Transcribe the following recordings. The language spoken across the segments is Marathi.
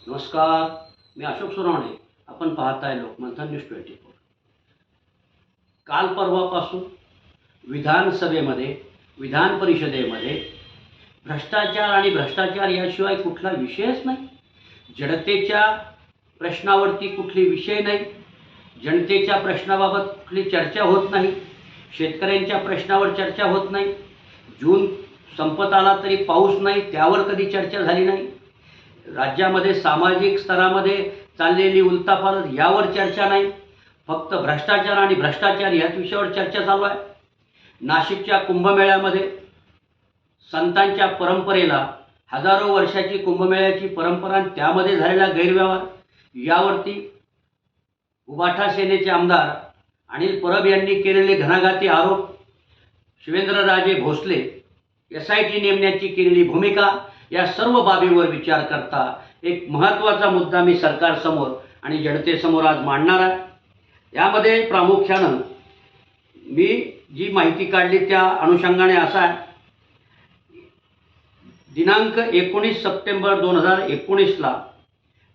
नमस्कार, मी अशोक सोनवणे. आपण पाहताय लोकमंथन न्यूज 24. काल परवापासून विधानसभेमध्ये, विधान परिषदेमध्ये भ्रष्टाचार आणि भ्रष्टाचार याशिवाय कुठला विषयच नाही. जनतेच्या प्रश्नावरती कुठली विषय नाही. जनतेच्या प्रश्नाबाबत कुठली चर्चा होत नाही. शेतकऱ्यांच्या प्रश्नावर चर्चा होत नाही. जून संपत आला तरी पाऊस नाही, त्यावर कधी चर्चा झाली नाही. राज्यामध्ये सामाजिक स्तरामध्ये चाललेली उलथापालथ यावर चर्चा नाही. फक्त भ्रष्टाचार आणि भ्रष्टाचार याच विषयावर चर्चा चालू आहे. नाशिकच्या कुंभमेळ्यामध्ये संतांच्या परंपरेला, हजारो वर्षाची कुंभमेळ्याची परंपरा आणि त्यामध्ये झालेला गैरव्यवहार यावरती उबाठा सेनेचे आमदार अनिल परब यांनी केलेले घणाघाती आरोप, शिवेंद्रराजे भोसले SIT नेमण्याची केलेली भूमिका, या सर्व बाबींवर विचार करता एक महत्त्वाचा मुद्दा मी सरकारसमोर आणि जनतेसमोर आज मांडणार आहे. यामध्ये प्रामुख्यानं मी जी माहिती काढली त्या अनुषंगाने असा आहे. दिनांक 19 सप्टेंबर 2019ला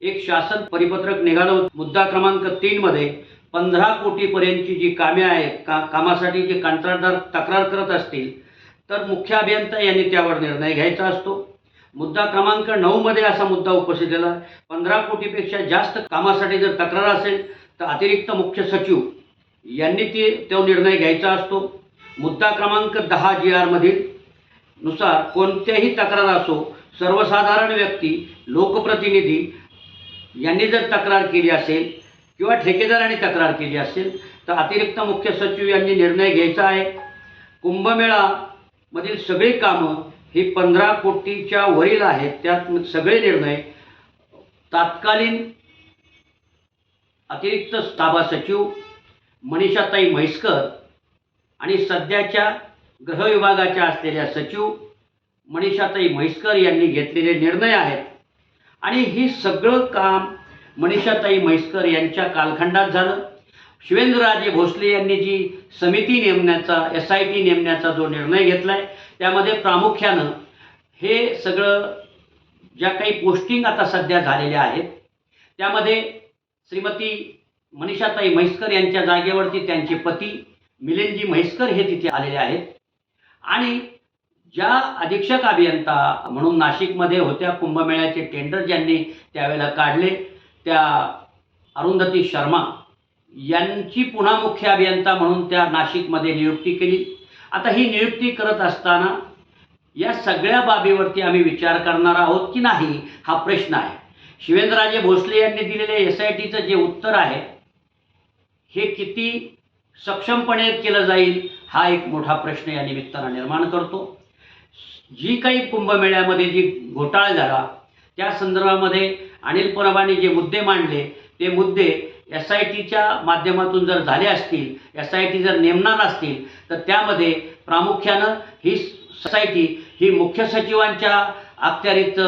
एक शासन परिपत्रक निघालं. मुद्दा क्रमांक 3 मध्ये 15 कोटीपर्यंतची जी कामे आहेत, कामासाठी जे कंत्राटदार तक्रार करत असतील तर मुख्य अभियंता यांनी त्यावर निर्णय घ्यायचा असतो. मुद्दा क्रमांक 9 मध्ये असा मुद्दा उपस्थित केला. 15 कोटीपेक्षा जास्त कामासाठी जर तक्रार असेल तर अतिरिक्त मुख्य सचिव यांनी तो निर्णय घ्यायचा असतो. मुद्दा क्रमांक 10 GR मधील नुसार कोणत्याही तक्रार असो, सर्वसाधारण व्यक्ती, लोकप्रतिनिधी यांनी जर तक्रार केली असेल किंवा ठेकेदारांनी तक्रार केली असेल तर अतिरिक्त मुख्य सचिव यांनी निर्णय घ्यायचा आहे. कुंभमेळा मधील सगळी कामं ही 15 कोटीच्या वरील आहेत. त्यात सगळे निर्णय तात्कालीन अतिरिक्त ताबा सचिव मनीषाताई म्हैसकर आणि सध्याच्या गृह विभागाच्या असलेल्या सचिव मनीषाताई म्हैसकर यांनी घेतलेले निर्णय आहेत. आणि ही सगळं काम मनीषाताई म्हैसकर यांच्या कालखंडात झालं. शिवेंद्रराजे भोसले यांनी जी समिती नेमण्याचा, SIT नेमण्याचा जो निर्णय घेतला आहे त्यामध्ये प्रामुख्यानं हे सगळं ज्या काही पोस्टिंग आता सध्या झालेल्या आहेत त्यामध्ये श्रीमती मनीषाताई म्हैसकर यांच्या जागेवरती त्यांचे पती मिलिंदजी म्हैसकर हे तिथे आलेले आहेत. आणि ज्या अधीक्षक अभियंता म्हणून नाशिकमध्ये होत्या, कुंभमेळ्याचे टेंडर ज्यांनी त्यावेळेला काढले, त्या अरुंधती शर्मा यांची पुन्हा मुख्य अभियंता म्हणून त्या नाशिकमध्ये नियुक्ती केली. आता ही नियुक्ती करत असताना या सगळ्या बाबीवरती आम्ही विचार करणार आहोत की नाही, हा प्रश्न आहे. शिवेंद्रराजे भोसले यांनी दिलेले SITचं जे उत्तर आहे हे किती सक्षमपणे केलं जाईल हा एक मोठा प्रश्न या निमित्तानं निर्माण करतो. जी काही कुंभमेळ्यामध्ये जी घोटाळा झाला त्या संदर्भामध्ये अनिल परबांनी जे मुद्दे मांडले ते मुद्दे SITच्या माध्यमातून जर झाले असतील, SIT जर नेमणार असतील तर त्यामध्ये प्रामुख्यानं ही SIT ही मुख्य सचिवांच्या अखत्यारीत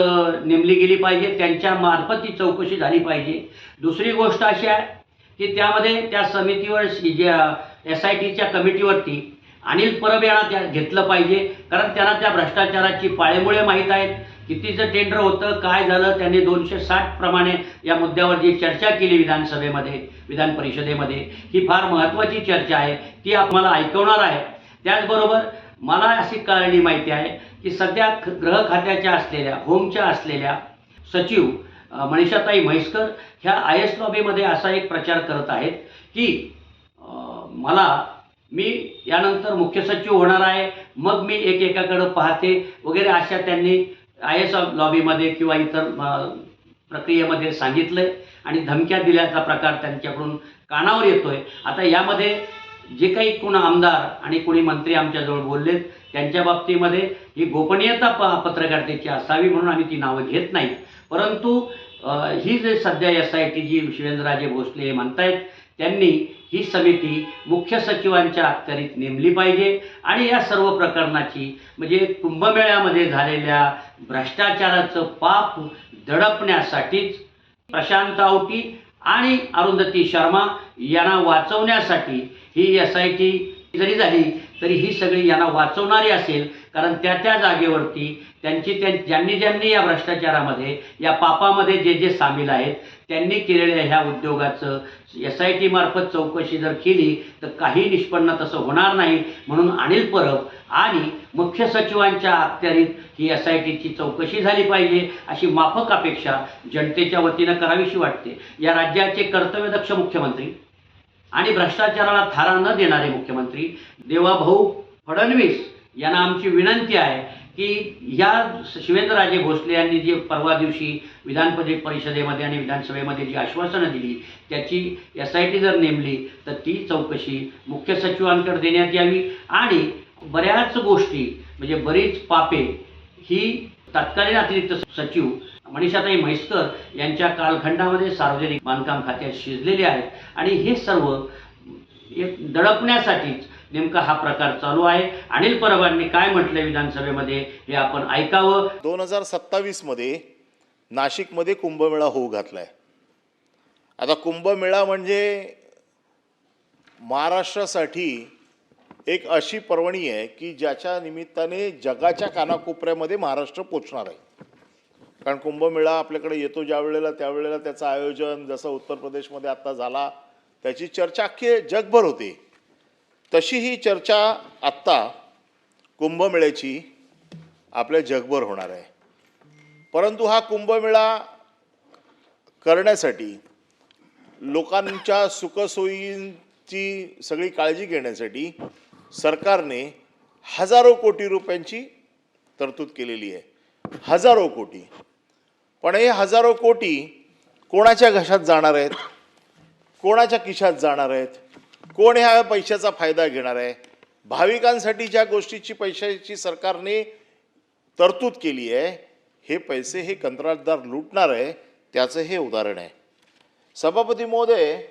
नेमली गेली पाहिजे, त्यांच्या मार्फत ती चौकशी झाली पाहिजे. दुसरी गोष्ट अशी आहे की त्यामध्ये त्या समितीवर ज्या SITच्या कमिटीवरती अनिल परब यांना घेतलं पाहिजे, कारण त्यांना त्या भ्रष्टाचाराची पाळेमुळे माहीत आहेत. कितीचं टेंडर होतं, काय झालं, त्यांनी 260 प्रमाणे या मुद्द्यावर जी चर्चा केली विधानसभेमध्ये, विधान परिषदेमध्ये, ही फार महत्त्वाची चर्चा आहे, ती आम्हाला ऐकवणार आहे. त्याचबरोबर मला अशी कळलेली माहिती आहे की सध्या गृह खात्याच्या असलेल्या, होमच्या असलेल्या सचिव मनीषाताई म्हैसकर ह्या IS लॉबीमध्ये असा एक प्रचार करत आहेत की मी यानंतर मुख्य सचिव होणार आहे, मग मी एकेकाकडे पाहते वगैरे, अशा त्यांनी IS लॉबीमध्ये किंवा इतर प्रक्रियेमध्ये सांगितलं आणि धमक्या दिल्याचा प्रकार त्यांच्याकडून कानावर येतोय. आता यामध्ये जे काही कोण आमदार आणि कोणी मंत्री आमच्याजवळ बोललेत त्यांच्या बाबतीमध्ये ही गोपनीयता पत्रकारितेची असावी म्हणून आम्ही ती नावं घेत नाही. परंतु ही जे सध्या SIT जी शिवेंद्रराजे भोसले म्हणतायत त्यांनी ही समिती मुख्य सचिवांच्या अखत्यारीत नेमली पाहिजे आणि या सर्व प्रकरणाची, म्हणजे कुंभमेळ्यामध्ये झालेल्या भ्रष्टाचाराचं पाप दडपण्यासाठीच प्रशांत आवटी आणि अरुंधती शर्मा यांना वाचवण्यासाठी ही SIT जरी झाली तरी ही सगळी यांना वाचवणारी असेल कारण त्या जागेवरती ज्यांनी या भ्रष्टाचारामध्ये, या पापामध्ये जे सामील आहेत त्यांनी केलेल्या ह्या उद्योगाचं SIT मार्फत चौकशी जर केली तर काही निष्पन्न तसं होणार नाही. म्हणून अनिल परब आणि मुख्य सचिवांच्या अखत्यारीत ही SITची चौकशी झाली पाहिजे अशी माफक अपेक्षा जनतेच्या वतीनं करावीशी वाटते. या राज्याचे कर्तव्यदक्ष मुख्यमंत्री आणि भ्रष्टाचाराला थारा न देणारे मुख्यमंत्री देवाभाऊ फडणवीस यांना आमची विनंती आहे की या शिवेंद्रराजे भोसले यांनी जे परवा दिवशी विधान परिषदेमध्ये आणि विधानसभेमध्ये जी आश्वासनं दिली त्याची SIT जर नेमली तर ती चौकशी मुख्य सचिवांकडे देण्यात यावी. आणि बऱ्याच गोष्टी म्हणजे बरीच पापे ही तत्कालीन अतिरिक्त सचिव मनीषाताई म्हैसकर यांच्या कालखंडामध्ये सार्वजनिक बांधकाम खात्यात शिजलेले आहेत आणि हे सर्व दडपण्यासाठीच नेमका हा प्रकार चालू आहे. अनिल परबांनी काय म्हटलंय विधानसभेमध्ये हे आपण ऐकावं. 2027 मध्ये नाशिकमध्ये कुंभमेळा होऊ घातलाय. आता कुंभमेळा म्हणजे महाराष्ट्रासाठी एक अशी पर्वणी आहे की ज्याच्या निमित्ताने जगाच्या कानाकोपऱ्यामध्ये महाराष्ट्र पोचणार आहे. कारण कुंभमेळा आपल्याकडे येतो ज्या वेळेला त्यावेळेला त्याचं आयोजन जसं उत्तर प्रदेशमध्ये आत्ता झाला त्याची चर्चा अख्खे जगभर होते. तशी ही चर्चा आत्ता कुंभमेळ्याची आपल्या जगभर होणार आहे. परंतु हा कुंभमेळा करण्यासाठी लोकांच्या सुखसोयींची सगळी काळजी घेण्यासाठी सरकारने हजारो कोटी रुपयांची तरतूद केलेली आहे. हजारो कोटी. पण हे हजारो कोटी कोणाच्या घशात जाणार आहेत, कोणाच्या खिशात जाणार आहेत, कोण ह्या पैशाचा फायदा घेणार आहे? भाविकांसाठी ज्या गोष्टीची पैशाची सरकारने तरतूद केली आहे हे पैसे हे कंत्राटदार लुटणार आहे त्याचं हे उदाहरण आहे. सभापती महोदय,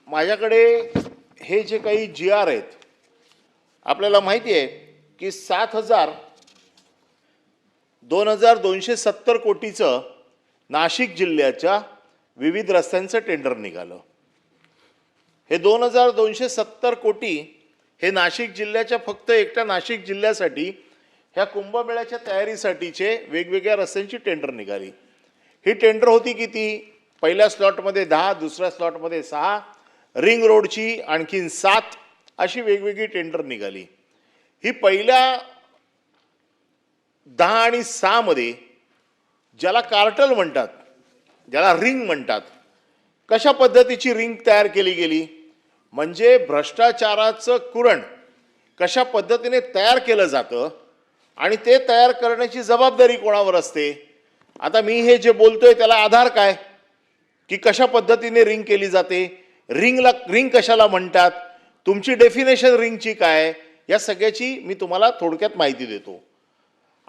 माझ्याकडे हे जे काही GR आहेत आपल्याला माहिती आहे की 2,270 कोटीचं नाशिक जिल्ह्याच्या विविध रस्त्यांचं टेंडर निघालं. हे 2,270 कोटी हे नाशिक जिल्ह्याच्या फक्त एकट्या नाशिक जिल्ह्यासाठी ह्या कुंभमेळ्याच्या तयारीसाठीचे वेगवेगळ्या रस्त्यांची टेंडर निघाली. ही टेंडर होती किती? पहिल्या स्लॉटमध्ये 10, दुसऱ्या स्लॉटमध्ये 6, रिंग रोडची आणखीन 7 अशी वेगवेगळी टेंडर निघाली. ही पहिल्या 10 आणि 6 मध्ये ज्याला कार्टल म्हणतात, ज्याला रिंग म्हणतात, कशा पद्धतीची रिंग तयार केली गेली म्हणजे भ्रष्टाचाराचं कुरण कशा पद्धतीने तयार केलं जातं आणि ते तयार करण्याची जबाबदारी कोणावर असते. आता मी हे जे बोलतोय त्याला आधार काय की कशा पद्धतीने रिंग केली जाते, रिंग कशाला म्हणतात, तुमची डेफिनेशन रिंगची काय, या सगळ्याची मी तुम्हाला थोडक्यात माहिती देतो.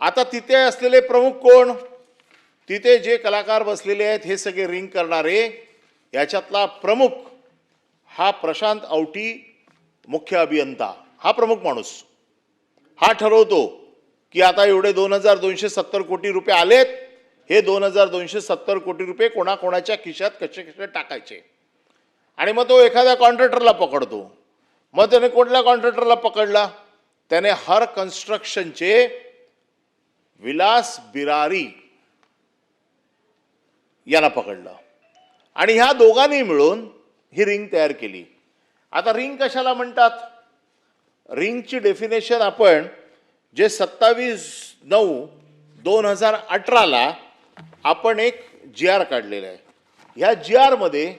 आता तिथे असलेले प्रमुख कोण, तिथे जे कलाकार बसलेले आहेत हे सगळे रिंग करणारे, याच्यातला प्रमुख हा प्रशांत आवटी मुख्य अभियंता, हा प्रमुख माणूस. हा ठरवतो की आता एवढे 2,270 कोटी रुपये आलेत, हे 2,270 कोटी रुपये कोणाकोणाच्या खिशात कसे कसे टाकायचे. आणि मग तो एखाद्या कॉन्ट्रॅक्टरला पकडतो. मग त्याने कुठल्या कॉन्ट्रॅक्टरला पकडला? त्याने हर कन्स्ट्रक्शनचे विलास बिरारी याला पकडलं आणि ह्या दोघांनी मिळून ही रिंग तयार केली. आता रिंग कशाला म्हणतात? रिंगची डेफिनेशन आपण जे 27/9/2018 आपण एक GR काढलेला आहे. ह्या GR मध्ये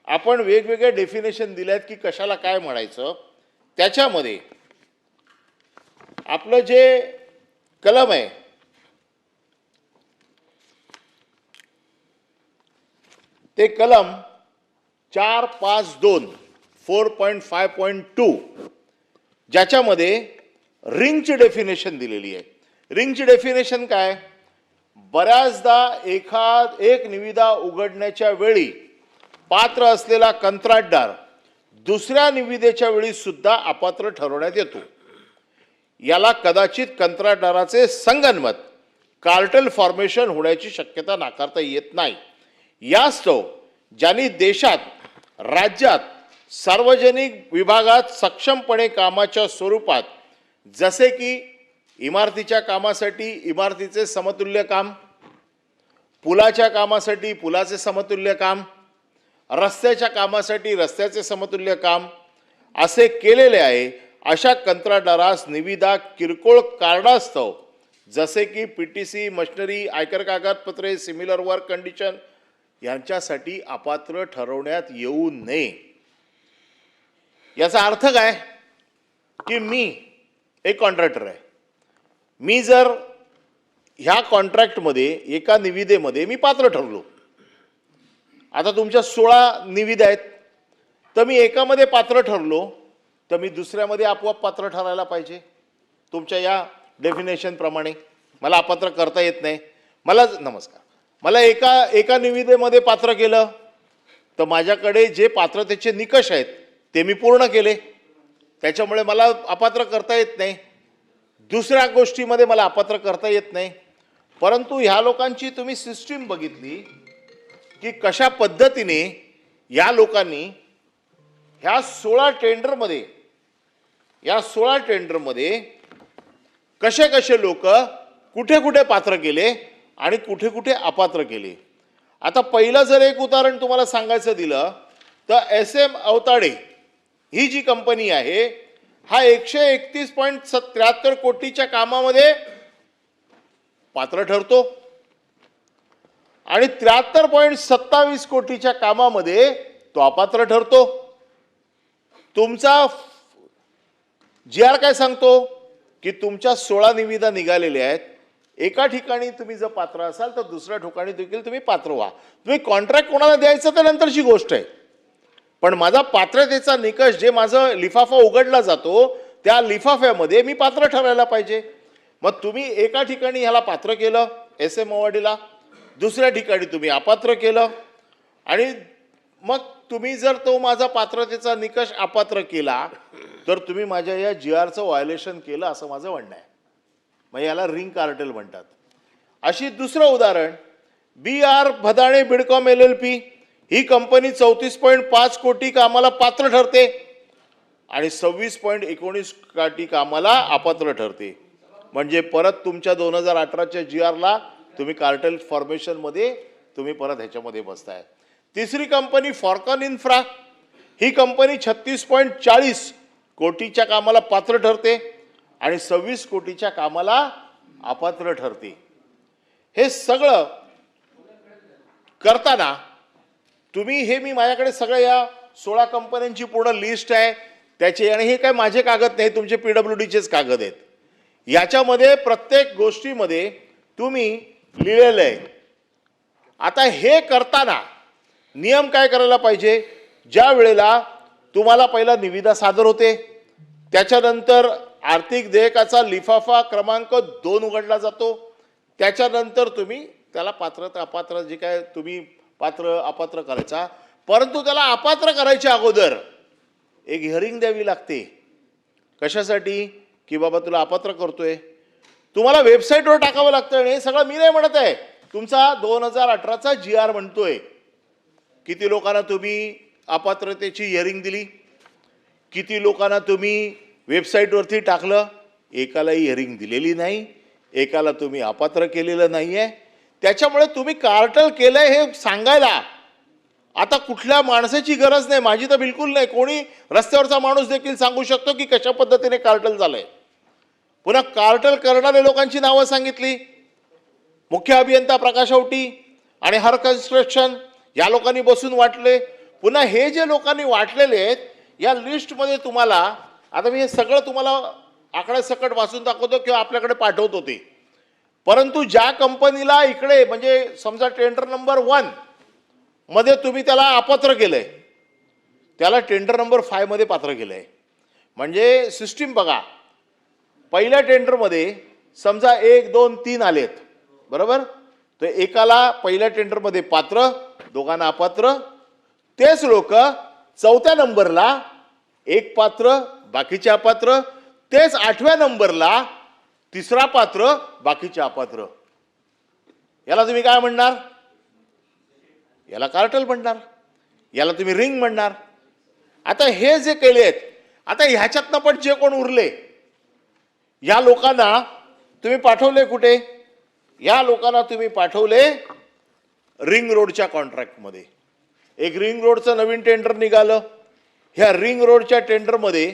आपण वेगवेगळे डेफिनेशन दिले आहेत की कशाला काय म्हणायचं. त्याच्यामध्ये आपलं जे कलम आहे ते कलम 452 4.5.2 ज्याच्यामध्ये रिंगची डेफिनेशन दिलेली आहे. रिंगची डेफिनेशन काय? बऱ्याचदा एक निविदा उघडण्याच्या वेळी पात्र असलेला कंत्राटदार दुसऱ्या निविदेच्या वेळी सुद्धा अपात्र ठरवण्यात येतो. याला कदाचित कंत्राटदाराचे संगनमत कार्टेल फॉर्मेशन होण्याची शक्यता नाकारता येत नाही. यास्तव ज्यांनी देशात राज्यात सार्वजनिक विभागात सक्षमपणे कामाच्या स्वरूपात जसे की इमारतीच्या कामासाठी इमारतीचे समतुल्य काम, पुलाच्या कामासाठी पुलाचे समतुल्य काम, रस्त्याच्या कामासाठी रस्त्याचे समतुल्य काम असे केलेले आहे. अशा कंत्राटदारास निविदा किरकोळ कारणास्तव जसे की PTC, मशिनरी, आयकर कागदपत्रे, सिमिलर वर्क कंडिशन यांच्यासाठी अपात्र ठरवण्यात येऊ नये. याचा अर्थ काय की मी एक कॉन्ट्रॅक्टर आहे. मी जर ह्या कॉन्ट्रॅक्टमध्ये एका निविदेमध्ये मी पात्र ठरलो, आता तुमच्या 16 निविदा आहेत, तर मी एकामध्ये पात्र ठरलो तर मी दुसऱ्यामध्ये आपोआप पात्र ठरायला पाहिजे. तुमच्या या डेफिनेशन प्रमाणे मला अपात्र करता येत नाही. मला एका निविदेमध्ये पात्र केलं तर माझ्याकडे जे पात्रतेचे निकष आहेत ते मी पूर्ण केले, त्याच्यामुळे मला अपात्र करता येत नाही. दुसऱ्या गोष्टीमध्ये मला अपात्र करता येत नाही. परंतु ह्या लोकांची तुम्ही सिस्टीम बघितली की कशा पद्धतीने या लोकांनी ह्या 16 टेंडरमध्ये कसे कसे लोक कुठे कुठे पात्र केले आणि कुठे कुठे अपात्र केले. आता पहिलं जर एक उदाहरण तुम्हाला सांगायचं दिलं तर SM अवताडे ही जी कंपनी आहे, हा 131.73 कोटीच्या कामामध्ये पात्र ठरतो आणि 73.27 कोटीच्या कामामध्ये तो अपात्र ठरतो. तुमचा GR काय सांगतो की तुमच्या 16 निविदा निघालेल्या आहेत, एका ठिकाणी तुम्ही जर पात्र असाल तर दुसऱ्या ठिकाणी देखील तुम्ही पात्र व्हा. तुम्ही कॉन्ट्रॅक्ट कोणाला द्यायचं तर नंतरची गोष्ट आहे, पण माझा पात्रतेचा निकष जे माझं लिफाफा उघडला जातो त्या लिफाफ्यामध्ये मी पात्र ठरायला पाहिजे. मग तुम्ही एका ठिकाणी ह्याला पात्र केलं SM अवॉर्डीला, दुसऱ्या ठिकाणी तुम्ही अपात्र केलं आणि मग तुम्ही जर तो माझा पात्रतेचा निकष अपात्र केला तर तुम्ही माझ्या या GRचं व्हायोलेशन केलं असं माझं म्हणणं आहे. मग याला रिंग कार्टेल म्हणतात. अशी दुसरं उदाहरण BR भदाणे बिडकॉम LLP ही कंपनी 34.5 कोटी कामाला पात्र ठरते आणि 26.19 कोटी कामाला अपात्र ठरते. म्हणजे परत तुमच्या 2018च्या GRला तुम्ही कार्टेल फॉर्मेशनमध्ये तुम्ही परत ह्याच्यामध्ये बसताय. तिसरी कंपनी फॉर्कॉन इन्फ्रा ही कंपनी 36.40 कोटीच्या कामाला पात्र ठरते आणि 26 कोटीच्या कामाला अपात्र ठरते. हे सगळं करताना तुम्ही मी माझ्याकडे सगळ्या या 16 कंपन्यांची पूर्ण लिस्ट आहे त्याचे, आणि हे काय माझे कागद नाही, तुमचे PWDचेच कागद आहेत. याच्यामध्ये प्रत्येक गोष्टीमध्ये तुम्ही लिहिलेलं आहे. आता हे करताना नियम काय करायला पाहिजे, ज्या वेळेला तुम्हाला पहिला निविदा सादर होते त्याच्यानंतर आर्थिक देयकाचा लिफाफा क्रमांक 2 उघडला जातो, त्याच्यानंतर तुम्ही त्याला पात्र अपात्र जे काय तुम्ही पात्र अपात्र करायचा, परंतु त्याला अपात्र करायच्या अगोदर एक हिअरिंग द्यावी लागते. कशासाठी की बाबा तुला अपात्र करतोय, तुम्हाला वेबसाईटवर टाकावं लागतं. आणि हे सगळं मी नाही म्हणत आहे, तुमचा 2018चा GR म्हणतोय. किती लोकांना तुम्ही अपात्रतेची हिअरिंग दिली, किती लोकांना तुम्ही वेबसाईटवरती टाकलं, एकालाही हिअरिंग दिलेली नाही, एकाला तुम्ही अपात्र केलेलं नाही आहे. त्याच्यामुळे तुम्ही कार्टल केलंय हे सांगायला आता कुठल्या माणसाची गरज नाही, माझी तर बिलकुल नाही. कोणी रस्त्यावरचा माणूस देखील सांगू शकतो की कशा पद्धतीने कार्टल झालंय. पुन्हा कार्टल करणाऱ्या लोकांची नावं सांगितली, मुख्य अभियंता प्रकाश आवटी आणि हर कन्स्ट्रक्शन या लोकांनी बसून वाटले. पुन्हा हे जे लोकांनी वाटलेले आहेत या लिस्टमध्ये तुम्हाला, आता मी हे सगळं तुम्हाला आकड्यासकट वाचून दाखवतो किंवा आपल्याकडे पाठवत होते, परंतु ज्या कंपनीला इकडे म्हणजे समजा टेंडर नंबर 1 मध्ये तुम्ही त्याला अपात्र केलंय त्याला टेंडर नंबर 5 मध्ये पात्र केलंय. म्हणजे सिस्टीम बघा, पहिल्या टेंडरमध्ये समजा 1, 2, 3 आलेत बरोबर, तर एकाला पहिल्या टेंडरमध्ये पात्र, दोघांना अपात्र. तेच लोक 4थ्या नंबरला एक पात्र बाकीचे अपात्र, तेच 8व्या नंबरला तिसरा पात्र बाकीचे अपात्र. याला तुम्ही काय म्हणणार, याला कार्टल म्हणणार, याला तुम्ही रिंग म्हणणार. आता हे जे केलेत, आता ह्याच्यातनं पण जे कोण उरले या लोकांना तुम्ही पाठवले कुठे? या लोकांना तुम्ही पाठवले रिंग रोडच्या कॉन्ट्रॅक्टमध्ये. एक रिंग रोडचं नवीन टेंडर निघालं. ह्या रिंग रोडच्या टेंडरमध्ये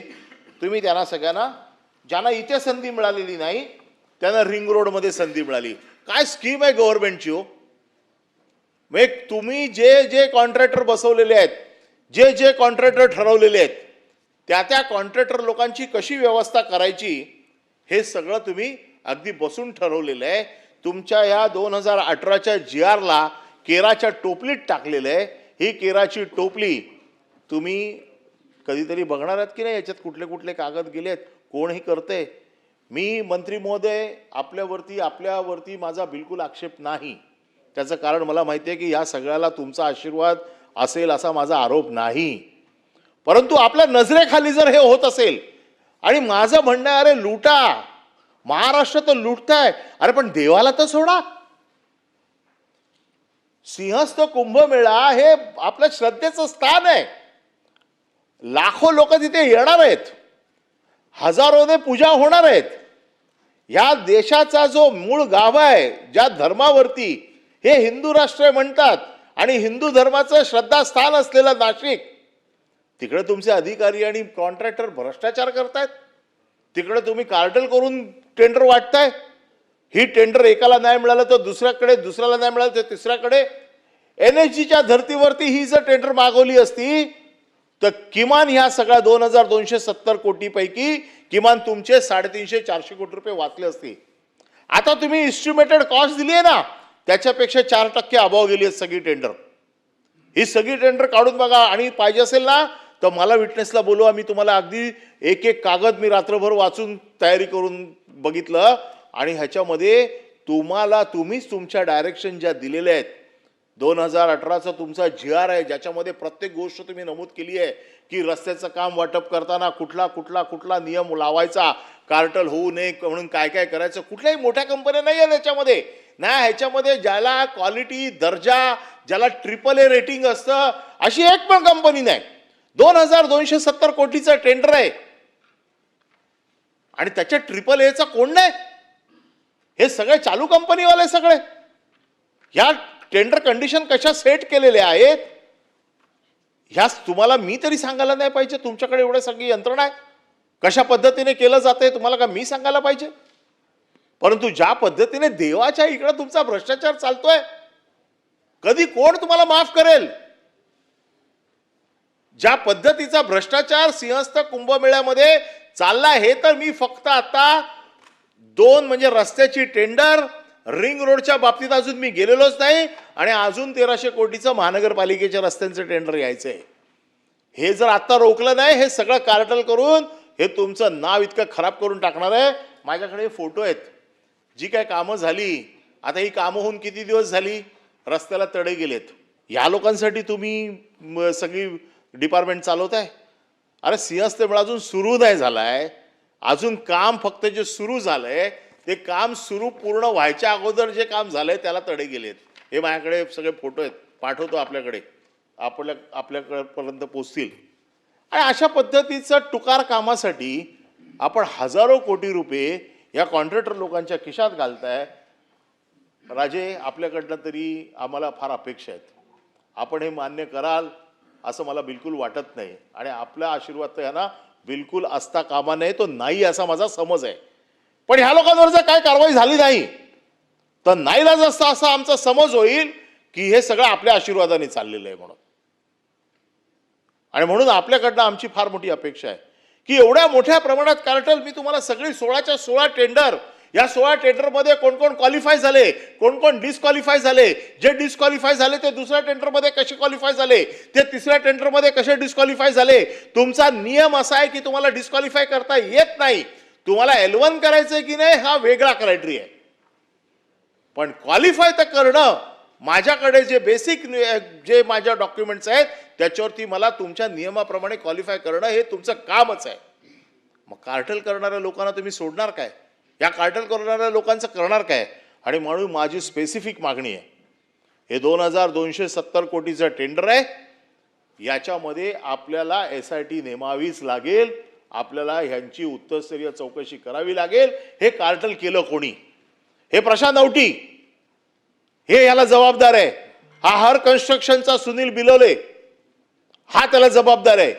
तुम्ही त्यांना सगळ्यांना, ज्यांना इथे संधी मिळालेली नाही त्यांना रिंग रोडमध्ये संधी मिळाली. काय स्कीम आहे गव्हर्नमेंटची हो? म्हणजे तुम्ही जे जे कॉन्ट्रॅक्टर बसवलेले आहेत, जे जे कॉन्ट्रॅक्टर ठरवलेले आहेत, त्या त्या कॉन्ट्रॅक्टर लोकांची कशी व्यवस्था करायची हे सगळं तुम्ही अगदी बसून ठरवलेलं आहे. तुमच्या या 2018च्या GRला केराच्या टोपलीत टाकलेलं आहे. ही केराची टोपली तुम्ही कधीतरी बघणार आहात की नाही? याच्यात कुठले कुठले कागद गेलेत, कोण ही करते? मी मंत्री महोदय, आपल्यावरती माझा बिलकुल आक्षेप नाही. त्याचं कारण मला माहिती आहे की या सगळ्याला तुमचा आशीर्वाद असेल असा माझा आरोप नाही. परंतु आपल्या नजरेखाली जर हे होत असेल, आणि माझं म्हणणं आहे, अरे लुटा, महाराष्ट्र तर लुटताय, अरे पण देवाला तर सोडा. सिंहस्थ कुंभमेळा हे आपल्या श्रद्धेचं स्थान आहे. लाखो लोक तिथे येणार आहेत, हजारोने पूजा होणार आहेत. या देशाचा जो मूळ गाभा आहे, ज्या धर्मावरती हे हिंदू राष्ट्र म्हणतात आणि हिंदू धर्माचं श्रद्धास्थान असलेलं नाशिक, तिकडे तुमचे अधिकारी आणि कॉन्ट्रॅक्टर भ्रष्टाचार करतायत. तिकडे तुम्ही कार्टेल करून टेंडर वाटताय. ही टेंडर एकाला नाही मिळालं तर दुसऱ्याकडे, दुसऱ्याला नाही मिळालं तर तिसऱ्याकडे. NSGच्या धर्तीवरती ही जर टेंडर मागवली असती तर किमान ह्या सगळ्या 2270 कोटीपैकी किमान तुमचे 350-400 कोटी रुपये वाचले असते. आता तुम्ही इस्टिमेटेड कॉस्ट दिली आहे ना, त्याच्यापेक्षा 4% अभाव गेली आहे सगळी टेंडर. ही सगळी टेंडर काढून बघा, आणि पाहिजे असेल ना तर मला विटनेसला बोलवा. मी तुम्हाला अगदी एक एक कागद मी रात्रभर वाचून तयारी करून बघितलं, आणि ह्याच्यामध्ये तुम्हीच तुमच्या डायरेक्शन ज्या दिलेल्या आहेत, 2018चा तुमचा GR आहे, ज्याच्यामध्ये प्रत्येक गोष्ट तुम्ही नमूद केली आहे की रस्त्याचं काम वाटप करताना कुठला कुठला कुठला नियम लावायचा, कार्टल होऊ नये म्हणून काय काय करायचं. कुठल्याही मोठ्या कंपन्या नाही आहेत याच्यामध्ये. नाही, ह्याच्यामध्ये ज्याला क्वालिटी, दर्जा, ज्याला AAA रेटिंग असतं अशी एक पण कंपनी नाही. 2270 कोटीचं टेंडर आहे आणि त्याच्या AAAचा कोण नाही. हे सगळे चालू कंपनीवाले सगळे. ह्या टेंडर कंडिशन कशा सेट केलेल्या आहेत ह्या तुम्हाला मी तरी सांगायला नाही पाहिजे. तुमच्याकडे एवढे सगळी यंत्रणा आहे, कशा पद्धतीने केलं जाते तुम्हाला का मी सांगायला पाहिजे? परंतु ज्या पद्धतीने देवाच्या इकडे तुमचा भ्रष्टाचार चालतोय, कधी कोण तुम्हाला माफ करेल? ज्या पद्धतीचा भ्रष्टाचार सिंहस्थ कुंभमेळ्यामध्ये चालला, हे तर मी फक्त आता 2 म्हणजे रस्त्याची टेंडर, रिंग रोडच्या बाबतीत अजून मी गेलेलोच नाही, आणि अजून 1300 कोटीचं महानगरपालिकेच्या रस्त्यांचं टेंडर यायचंय. हे जर आता रोखलं नाही, हे सगळं कार्टल करून हे तुमचं नाव इतकं खराब करून टाकणार आहे. माझ्याकडे फोटो आहेत, जी काय कामं झाली. आता ही कामं होऊन किती दिवस झाली? रस्त्याला तडे गेलेत. या लोकांसाठी तुम्ही सगळी डिपार्टमेंट चालवताय. अरे सिंहस्थ मेळा अजून सुरू नाही झालाय, अजून काम फक्त जे सुरू झालंय ते काम सुरू पूर्ण व्हायच्या अगोदर जे काम झालंय त्याला तडे गेलेत. हे माझ्याकडे सगळे फोटो आहेत, पाठवतो आपल्याकडे, आपल्यापर्यंत पोचतील. आणि अशा पद्धतीचं टुकार कामासाठी आपण हजारो कोटी रुपये या कॉन्ट्रॅक्टर लोकांच्या खिशात घालताय. राजे, आपल्याकडनं तरी आम्हाला फार अपेक्षा आहेत. आपण हे मान्य कराल असं मला बिलकुल वाटत नाही, आणि आपला आशीर्वाद तर यांना बिलकुल असता कामा नये. तो नाही असा माझा समज आहे. पण ह्या लोकांवर जर काय कारवाई झाली नाही तर नाईलाज असता असा आमचा समज होईल की हे सगळं आपल्या आशीर्वादाने चाललेलं आहे म्हणून. आणि म्हणून आपल्याकडनं आमची फार मोठी अपेक्षा आहे की एवढ्या मोठ्या प्रमाणात कार्टल, मी तुम्हाला सगळी 16च्या 16 टेंडर, या 16 टेंडरमध्ये कोण कोण क्वालिफाय झाले, कोण कोण डिस्क्वालिफाय झाले, जे डिस्क्वालिफाय झाले ते दुसऱ्या टेंडरमध्ये कसे क्वालिफाय झाले, ते तिसऱ्या टेंडरमध्ये कसे डिस्क्वालिफाय झाले. तुमचा नियम असा आहे की तुम्हाला डिस्क्वालिफाय करता येत नाही. तुम्हाला L1 करायचंय की नाही हा वेगळा क्रायटेरिया आहे, पण क्वालिफाय तर करणं, माझ्याकडे जे बेसिक जे माझ्या डॉक्युमेंट्स आहेत त्याच्यावरती मला तुमच्या नियमाप्रमाणे क्वालिफाय करणं हे तुमचं कामच आहे. मग कार्टेल करणाऱ्या लोकांना तुम्ही सोडणार काय? या कार्टेल करणाऱ्या लोकांचं करणार काय? आणि म्हणून माझी स्पेसिफिक मागणी आहे, हे 2270 कोटीचं टेंडर आहे, याच्यामध्ये आपल्याला SIT नेमावीच लागेल. आपल्याला ह्यांची उत्तरस्तरीय चौकशी करावी लागेल. हे कार्टल केलं कोणी? हे प्रशांत आवटी, हे याला जबाबदार आहे. हा हर कन्स्ट्रक्शनचा सुनील बिलोले, हा त्याला जबाबदार आहे.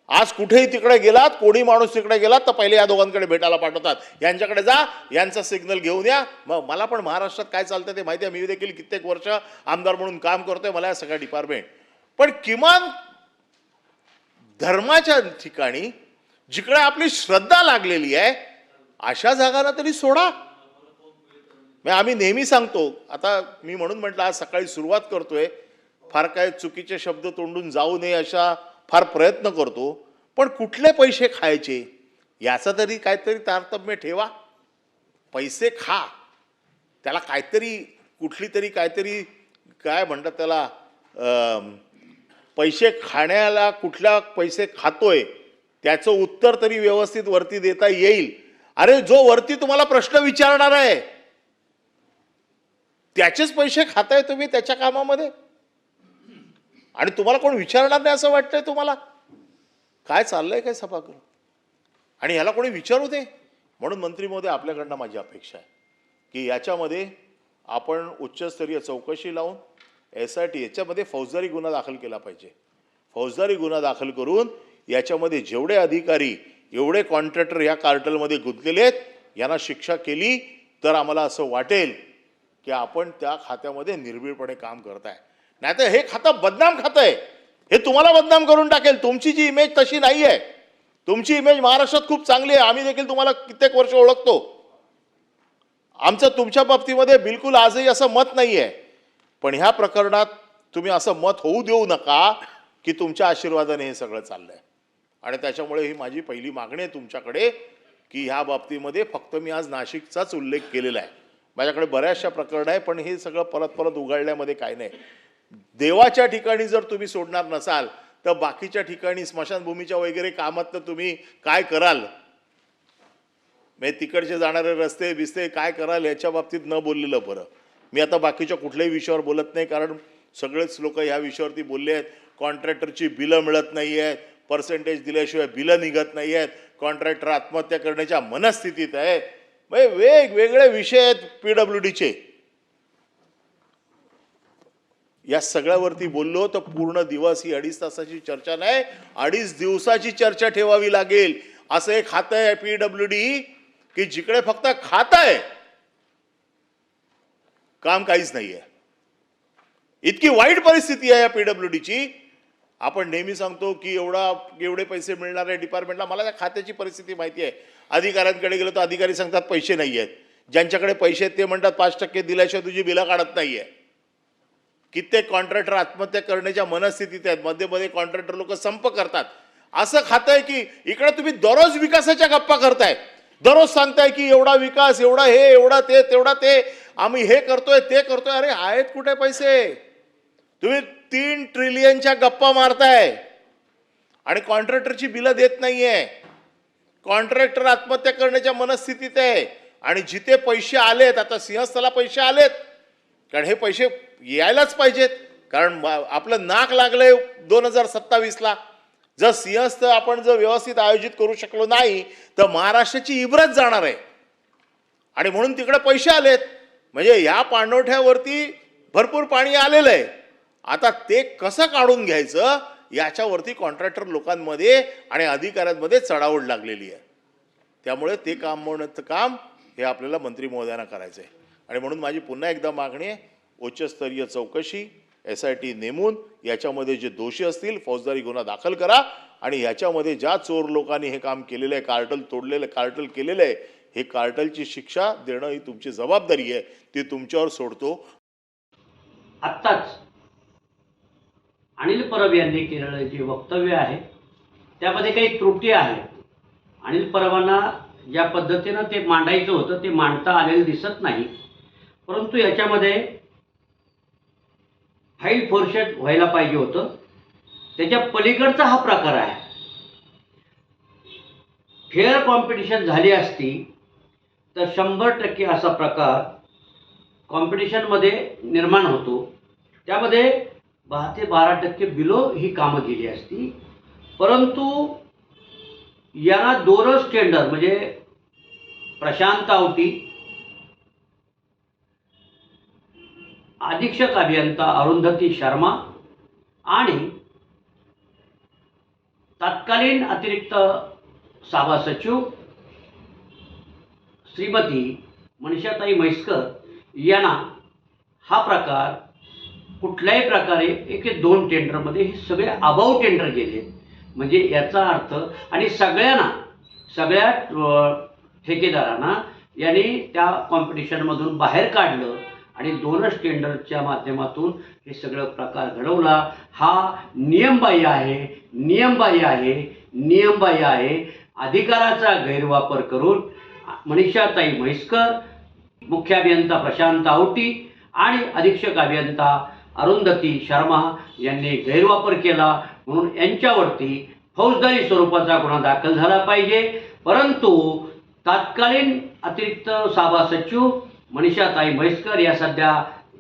आज कुठेही तिकडे गेलात, कोणी माणूस तिकडे गेलात तर पहिले या दोघांकडे भेटायला पाठवतात. यांच्याकडे जा, यांचा सिग्नल घेऊन या. मग मला पण महाराष्ट्रात काय चालतं ते माहिती आहे. मी देखील कित्येक वर्ष आमदार म्हणून काम करतोय, मला या सगळ्या डिपार्टमेंट. पण किमान धर्माच्या ठिकाणी जिकडे आपली श्रद्धा लागलेली आहे अशा जागांना तरी सोडा. आम्ही नेहमी सांगतो, आता मी म्हणून म्हटलं आज सकाळी सुरुवात करतोय, फार काय चुकीचे शब्द तोंडून जाऊ नये अशा फार प्रयत्न करतो. पण कुठले पैसे खायचे याचा तरी काहीतरी तारतम्य ठेवा. पैसे खा, त्याला काहीतरी कुठली तरी काहीतरी काय म्हणतात त्याला, पैसे खाण्याला कुठल्या पैसे खातोय त्याचं उत्तर तरी व्यवस्थित वरती देता येईल. अरे जो वरती तुम्हाला प्रश्न विचारणार आहे त्याचेच पैसे खाताय तुम्ही त्याच्या कामामध्ये, आणि तुम्हाला कोण विचारणार नाही असं वाटतंय तुम्हाला? काय चाललंय काय सभागृह? आणि ह्याला कोणी विचारू दे. म्हणून मंत्री महोदय, आपल्याकडनं माझी अपेक्षा आहे की याच्यामध्ये आपण उच्चस्तरीय चौकशी लावून SIT याच्यामध्ये फौजदारी गुन्हा दाखल केला पाहिजे. फौजदारी गुन्हा दाखल करून याच्यामध्ये जेवढे अधिकारी, एवढे कॉन्ट्रॅक्टर या कार्टलमध्ये गुंतलेले आहेत यांना शिक्षा केली तर आम्हाला असं वाटेल की आपण त्या खात्यामध्ये निर्भीडपणे काम करताय. नाहीतर हे खातं बदनाम खातं आहे, हे तुम्हाला बदनाम करून टाकेल. तुमची जी इमेज तशी नाही आहे. तुमची इमेज महाराष्ट्रात खूप चांगली आहे. आम्ही देखील तुम्हाला कित्येक वर्ष ओळखतो. आमचं तुमच्या बाबतीमध्ये बिलकुल आजही असं मत नाही आहे. पण ह्या प्रकरणात तुम्ही असं मत होऊ देऊ नका की तुमच्या आशीर्वादाने हे सगळं चाललंय. आणि त्याच्यामुळे ही माझी पहिली मागणी आहे तुमच्याकडे की ह्या बाबतीमध्ये फक्त मी आज नाशिकचाच उल्लेख केलेला आहे. माझ्याकडे बऱ्याचशा प्रकरणं आहे, पण हे सगळं परत परत उघडण्यामध्ये काय नाही. देवाच्या ठिकाणी जर तुम्ही सोडणार नसाल तर बाकीच्या ठिकाणी स्मशानभूमीच्या वगैरे कामात तर तुम्ही काय कराल? तिकडचे जाणारे रस्ते बिस्ते काय कराल याच्या बाबतीत न बोललेलं बरं. मी आता बाकीच्या कुठल्याही विषयावर बोलत नाही, कारण सगळेच लोक ह्या विषयावरती बोलले आहेत. कॉन्ट्रॅक्टरची बिलं मिळत नाही आहेत, पर्सेंटेज दिल्याशिवाय बिलं निघत नाही आहेत, कॉन्ट्रॅक्टर आत्महत्या करण्याच्या मनस्थितीत आहे. वेगवेगळे विषय आहेत PWDचे. या सगळ्यावरती बोललो तर पूर्ण दिवस ही 2.5 तासाची चर्चा नाही, 2.5 दिवसाची चर्चा ठेवावी लागेल. असं एक खातं आहे PWD की जिकडे फक्त खातं आहे, काम काहीच नाहीये. इतकी वाईट परिस्थिती आहे या PWDची. आपण नेहमी सांगतो की एवढे पैसे मिळणार आहे डिपार्टमेंटला. मला त्या खात्याची परिस्थिती माहिती आहे. अधिकाऱ्यांकडे गेलो तर अधिकारी सांगतात पैसे नाही आहेत. ज्यांच्याकडे पैसे आहेत ते म्हणतात 5% दिल्याशिवाय तुझी बिलं काढत नाहीये. कित्येक कॉन्ट्रॅक्टर आत्महत्या करण्याच्या मनस्थितीत आहेत. मध्ये मध्ये कॉन्ट्रॅक्टर लोक संप करतात. असं खातं आहे की इकडे तुम्ही दररोज विकासाच्या गप्पा करताय, दररोज सांगताय की एवढा विकास, एवढा हे, एवढा ते, तेवढा ते, आम्ही हे करतोय ते करतोय. अरे आहेत कुठे पैसे? तुम्ही 3 ट्रिलियनच्या गप्पा मारताय आणि कॉन्ट्रॅक्टरची बिलं देत नाहीये. कॉन्ट्रॅक्टर आत्महत्या करण्याच्या मनस्थितीत आहे. आणि जिथे पैसे आलेत, आता सिंहस्थला पैसे आलेत, कारण हे पैसे यायलाच पाहिजेत, कारण आपलं नाक लागलंय 2027ला. जर सिंहस्थ आपण जर व्यवस्थित आयोजित करू शकलो नाही तर महाराष्ट्राची इब्रत जाणार आहे. आणि म्हणून तिकडे पैसे आलेत, म्हणजे या पाणवठ्यावरती भरपूर पाणी आलेलं आहे. आता ते कसं काढून घ्यायचं याच्यावरती कॉन्ट्रॅक्टर लोकांमध्ये आणि अधिकाऱ्यांमध्ये चढाओढ लागलेली आहे. त्यामुळे ते काम हे आपल्याला मंत्री महोदयांना करायचं आहे. आणि म्हणून माझी पुन्हा एकदा मागणी आहे, उच्चस्तरीय चौकशी SIT नेमून याच्यामध्ये जे दोषी असतील फौजदारी गुन्हा दाखल करा. आणि याच्यामध्ये ज्या चोर लोकांनी हे काम केलेलं आहे, कार्टल केलेलं आहे, हे कार्टलची शिक्षा देणं ही तुमची जबाबदारी आहे. ती तुमच्यावर सोडतो. आत्ताच अनिल परब यांनी केलेलं जे वक्तव्य आहे त्यामध्ये काही त्रुटी आहेत. अनिल परबांना ज्या पद्धतीनं ते मांडायचं होतं ते मांडता आलेलं दिसत नाही. परंतु याच्यामध्ये फाईल फोरशेट व्हायला पाहिजे होतं. त्याच्या पलीकडचा हा प्रकार आहे. फेअर कॉम्पिटिशन झाली असती तर 100% असा प्रकार कॉम्पिटिशनमध्ये निर्माण होतो. त्यामध्ये 10 ते 12% बिलो ही कामं गेली असती. परंतु यांना दोनच टेंडर म्हणजे प्रशांत आवटी, अधीक्षक अभियंता अरुंधती शर्मा आणि तत्कालीन अतिरिक्त सभा सचिव श्रीमती मनीषाताई म्हैसकर यांना हा प्रकार कुठल्याही प्रकारे एक दोन टेंडरमध्ये हे सगळे अबाव टेंडर गेले. म्हणजे याचा अर्थ आणि सगळ्या ठेकेदारांना यांनी त्या कॉम्पिटिशनमधून बाहेर काढलं आणि दोनच टेंडरच्या माध्यमातून हे सगळं प्रकार घडवला. हा नियमबाह्य आहे. अधिकाराचा गैरवापर करून मनीषाताई म्हैसकर, मुख्य अभियंता प्रशांत आवटी आणि अधीक्षक अभियंता अरुंधती शर्मा यांनी गैरवापर केला. म्हणून यांच्यावरती फौजदारी स्वरूपाचा गुन्हा दाखल झाला पाहिजे. परंतु तत्कालीन अतिरिक्त सभा सचिव मनीषाताई म्हैसकर या सध्या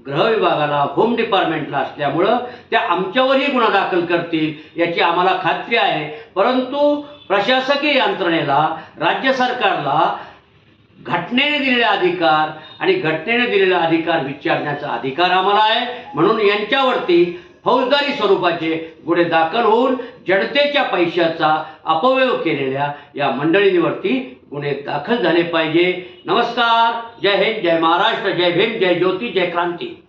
गृह विभागाला, होम डिपार्टमेंटला असल्यामुळं त्या आमच्यावरही गुन्हा दाखल करतील याची आम्हाला खात्री आहे. परंतु प्रशासकीय यंत्रणेला, राज्य सरकारला घटनेने दिलेले अधिकार आणि घटनेने दिलेला अधिकार विचारण्याचा अधिकार आम्हाला आहे. म्हणून यांच्यावरती फौजदारी स्वरूपाचे गुन्हे दाखल होऊन जनतेच्या पैशाचा अपव्यय केलेल्या या मंडळींवरती गुन्हे दाखल झाले पाहिजे. नमस्कार. जय हिंद, जय महाराष्ट्र, जय भीम, जय ज्योती, जय क्रांती.